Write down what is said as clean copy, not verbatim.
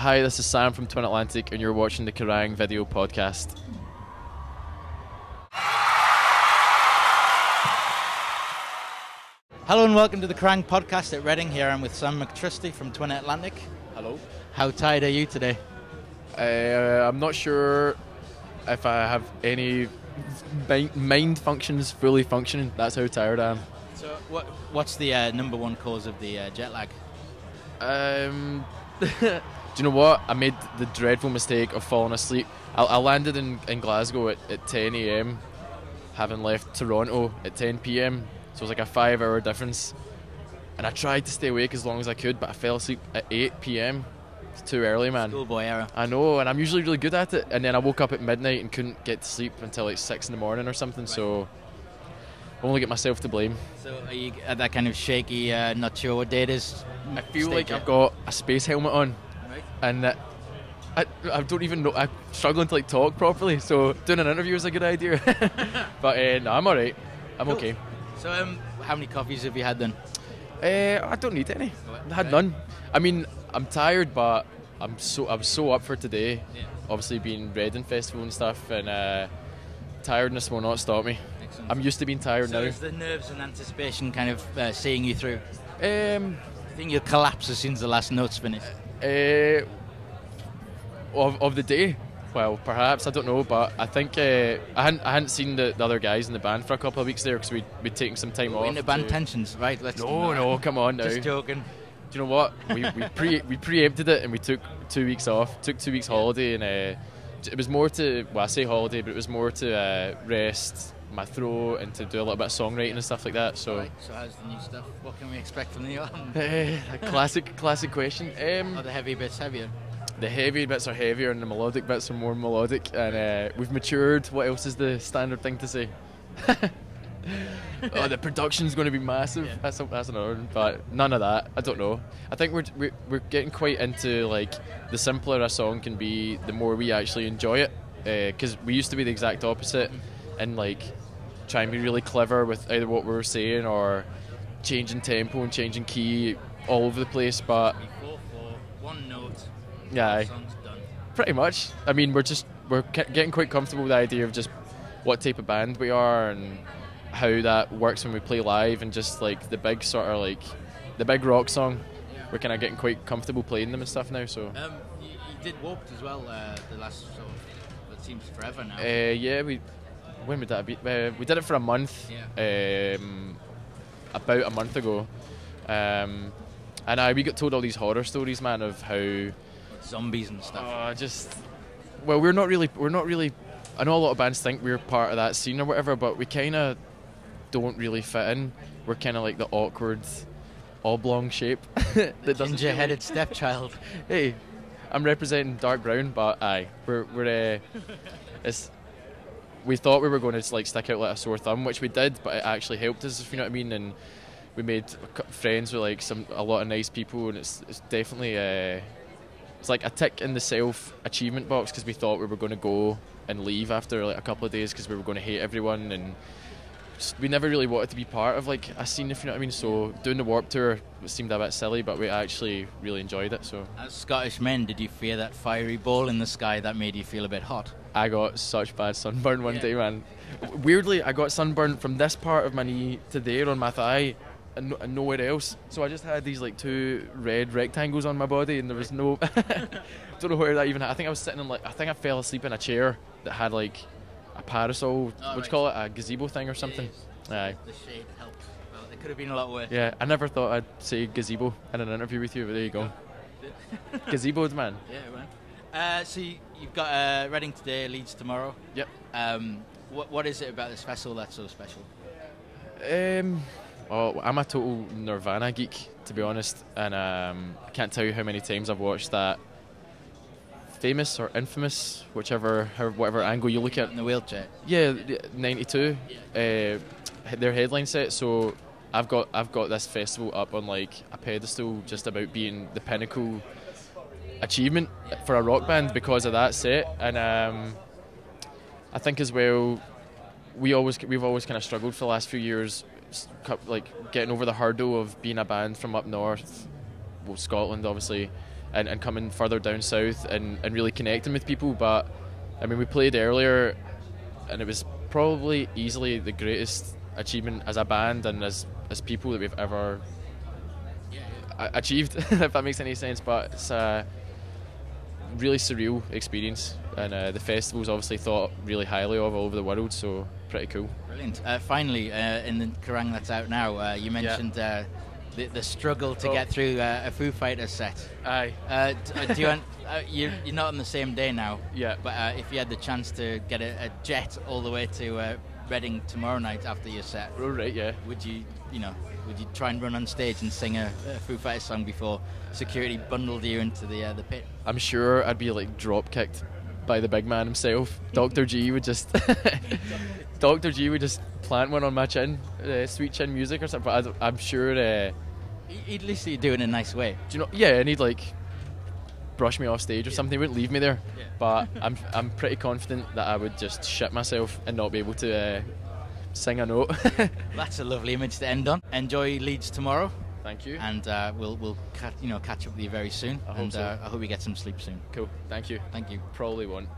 Hi, this is Sam from Twin Atlantic, and you're watching the Kerrang video podcast. Hello and welcome to the Kerrang podcast at Reading. Here I'm with Sam McTrusty from Twin Atlantic. Hello. How tired are you today? I'm not sure if I have any mind functions fully functioning. That's how tired I am. So what's the number one cause of the jet lag? Do you know what? I made the dreadful mistake of falling asleep. I landed in Glasgow at 10 a.m, having left Toronto at 10 p.m, so it was like a 5-hour difference. And I tried to stay awake as long as I could, but I fell asleep at 8 p.m. It's too early, man. Schoolboy error. I know, and I'm usually really good at it. And then I woke up at midnight and couldn't get to sleep until like 6 in the morning or something, so I only get myself to blame. So are you at that kind of shaky, not sure what day it is? I feel like I've got a space helmet on. Right. And I don't even know. I'm struggling to like talk properly, so doing an interview is a good idea. But no, I'm alright. I'm Cool. okay. So how many coffees have you had then? I don't need any. I had none. I mean, I'm tired, but I'm so up for today. Yeah. Obviously, being Reading Festival and stuff, and tiredness will not stop me. Excellent. I'm used to being tired So now. is the nerves and anticipation kind of seeing you through? I I think you'll collapse as soon as the last note's finished. Of the day. Well, perhaps, I don't know, but I think I hadn't seen the other guys in the band for a couple of weeks there because we'd taken some time off. Into band tensions, right? No, come on now. Just joking. Do you know what? We preempted it and we took 2 weeks off, took 2 weeks holiday, and it was more to, well, I say holiday, but it was more to rest my throat and to do a little bit of songwriting and stuff like that. So, Right, so how's the new stuff? What can we expect from the album? a classic question. Are the heavy bits heavier? The heavy bits are heavier and the melodic bits are more melodic, and we've matured. What else is the standard thing to say? Oh, the production's going to be massive. Yeah. That's another one, but none of that. I don't know. I think we're getting quite into like the simpler a song can be, the more we actually enjoy it. Because we used to be the exact opposite, and like try and be really clever with either what we were saying or changing tempo and changing key all over the place. But 4/4, one note. yeah, Song's done. pretty much. I mean, we're getting quite comfortable with the idea of just what type of band we are and how that works when we play live, and just like the big sort of like the big rock song. We're kind of getting quite comfortable playing them and stuff now. So You did Warped as well. The last sort of, it seems forever now. yeah, when would that be? We did it for a month. Yeah. About a month ago. And we got told all these horror stories, man, of how Zombies and stuff. we're not really. I know a lot of bands think we're part of that scene or whatever, but we kind of don't really fit in. We're kind of like the awkward oblong shape that doesn't. Ginger-headed stepchild. Hey, I'm representing dark brown, but aye, we're it's. We thought we were going to like stick out like a sore thumb, which we did, but it actually helped us, if you know what I mean. And we made friends with like a lot of nice people, and it's definitely it's like a tick in the self achievement box, because we thought we were going to go and leave after like a couple of days because we were going to hate everyone, and we never really wanted to be part of like a scene, if you know what I mean. So doing the Warped Tour seemed a bit silly, but we actually really enjoyed it. So As Scottish men, did you fear that fiery ball in the sky that made you feel a bit hot? I got such bad sunburn one day, man. Weirdly, I got sunburn from this part of my knee to there on my thigh, and nowhere else. So I just had these like 2 red rectangles on my body, and there was no. Don't know where that even. I think I was sitting in I think I fell asleep in a chair that had like a parasol. What do you call it? A gazebo thing or something. Aye. The shade helped. Well, it could have been a lot worse. Yeah, I never thought I'd say gazebo in an interview with you, but there you go. Gazeboed, man. Yeah, man. So you've got Reading today, Leeds tomorrow. Yep. What is it about this festival that's so special? I'm a total Nirvana geek, to be honest, and I can't tell you how many times I've watched that famous or infamous, whatever angle you look at. In the wheelchair. Yeah, 92. Their headline set. So I've got this festival up on like a pedestal, just about being the pinnacle achievement for a rock band because of that set. And I think as well, we've always kind of struggled for the last few years, like getting over the hurdle of being a band from up north, well, Scotland obviously, and coming further down south and really connecting with people. But I mean, we played earlier, and it was probably easily the greatest achievement as a band and as people that we've ever achieved, if that makes any sense. But it's a really surreal experience, and the festival's obviously thought really highly of all over the world, so pretty cool. Brilliant. Finally, in the Kerrang that's out now, you mentioned the struggle to get through a Foo Fighters set. Aye. Do you want, you're not on the same day now, Yeah. but if you had the chance to get a jet all the way to Reading tomorrow night after your set, Oh, right, yeah. would you try and run on stage and sing a Foo Fighters song before security bundled you into the pit? I'm sure I'd be like drop kicked by the big man himself. Dr. G would just Dr. G would just plant one on my chin, sweet chin music or something. But I'm sure. He'd at least do it in a nice way. Do you know? Yeah, and he'd like brush me off stage or something. He wouldn't leave me there. Yeah. But I'm pretty confident that I would just shit myself and not be able to sing a note. That's a lovely image to end on. Enjoy Leeds tomorrow. Thank you. And we'll catch up with you very soon. I hope so. I hope you get some sleep soon. Cool. Thank you. Thank you. Probably won't.